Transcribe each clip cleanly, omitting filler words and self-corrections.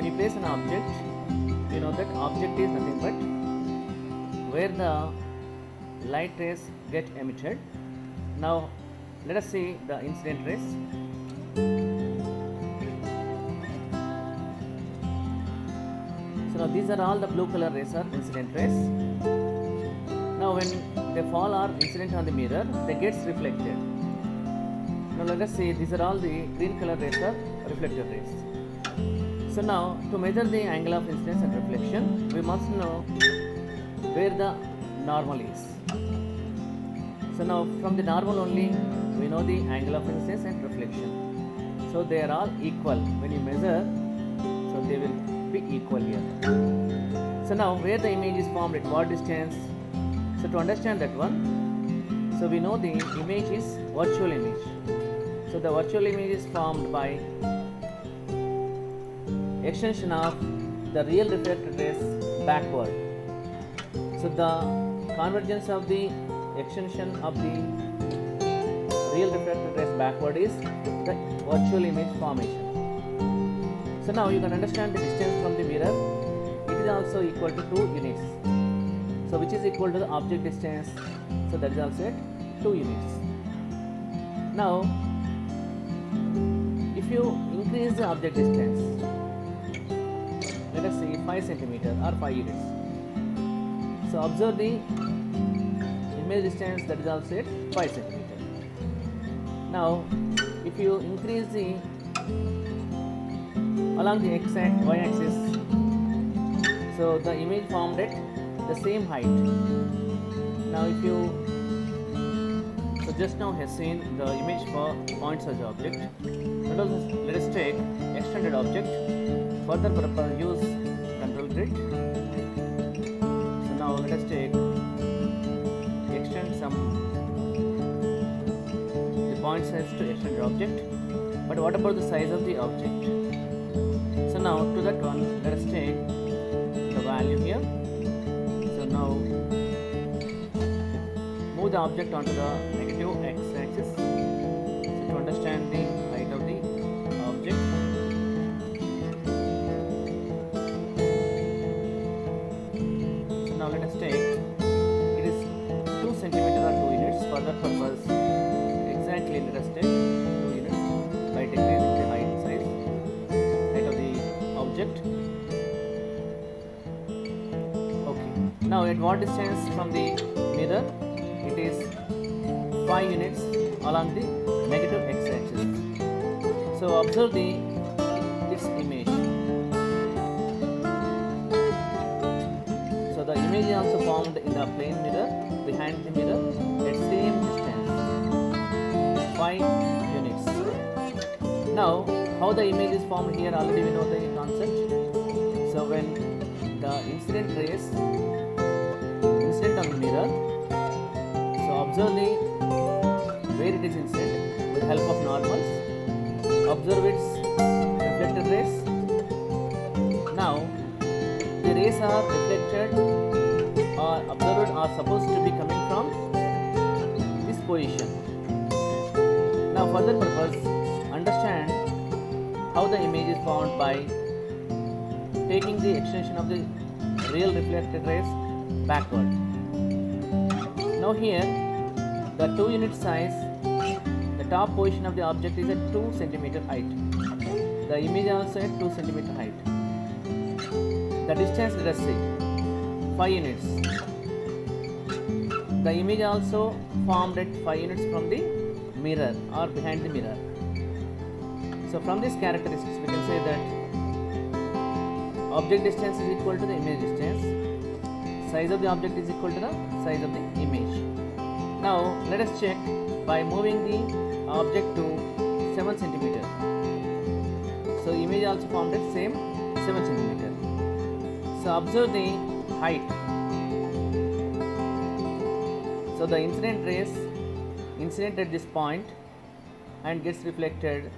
you place an object, you know that object is nothing but where the light rays get emitted. Now let us see the incident rays. So now these are all the blue color rays are incident rays. Now when they fall or incident on the mirror, they gets reflected. Now let us see, these are all the green color rays are reflected rays. So now to measure the angle of incidence and reflection, we must know where the normal is. So now from the normal only we know the angle of incidence and reflection. So they are all equal when you measure, so they will be equal here. So now where the image is formed at what distance? So to understand that one, so we know the image is virtual image. So the virtual image is formed by extension of the real reflected rays backward. So the convergence of the extension of the real reflected rays backward is the virtual image formation. So now you can understand the distance from the mirror. It is also equal to 2 units. So which is equal to the object distance. So that is also at 2 units. Now if you increase the object distance, let us say 5 centimeter or 5 units. So observe the image distance, that is also at 5 centimeter. Now if you increase the along the x and y axis, so the image formed at the same height. Now if you, so just now has seen the image for point search object. Let us take extended object. Further purpose use control grid. So now let us take extend some the point size to extended object. But what about the size of the object? So now to that one, let us take the value here. So now move the object onto the negative x-axis. So to understand the height of the object. So now let us take, it is 2 centimeter or 2 units. For that purpose, exactly let us take 2 units by decreasing the height of the object. Okay. Now at what distance from the mirror? It is 5 units along the negative x-axis. So observe its image. So the image is also formed in the plane mirror behind the mirror at same distance, 5 units. Now how the image is formed here, already we know the concept. So when the incident rays incident on the mirror, so observe where it is incident with help of normals. Observe its reflected rays. Now the rays are reflected or observed are supposed to be coming from this position. Now for that purpose, understand how the image is formed by taking the extension of the real reflected rays backward. Now here the 2 unit size, the top position of the object is at 2 centimeter height. The image also at 2 centimeter height. The distance, let us say 5 units. The image also formed at 5 units from the mirror or behind the mirror. So from these characteristics we can say that object distance is equal to the image distance, size of the object is equal to the size of the image. Now let us check by moving the object to 7 centimeter. So image also formed at same 7 centimeter. So observe the height. So the incident rays incident at this point and gets reflected.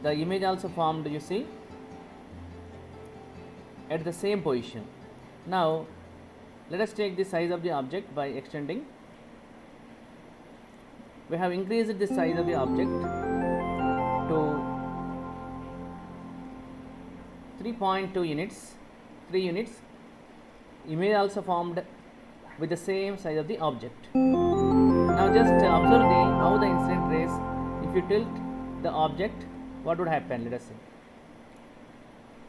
The image also formed, you see, at the same position. Now let us take the size of the object by extending. We have increased the size of the object to 3.2 units, 3 units, image also formed with the same size of the object. Now just observe how the incident rays, if you tilt the object, what would happen? Let us see.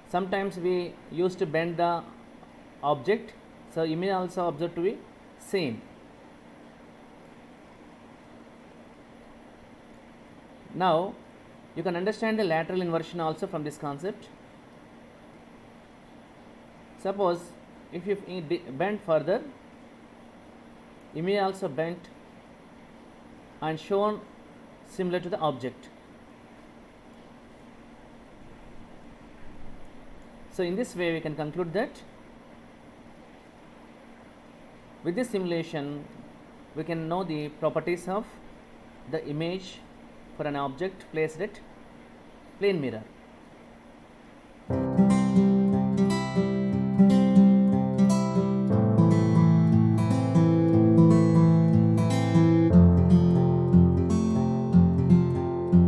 Sometimes we used to bend the object, so image also observed to be same. Now you can understand the lateral inversion also from this concept. Suppose if you bend further, image also bent and shown similar to the object. So in this way we can conclude that with this simulation we can know the properties of the image for an object placed at plane mirror.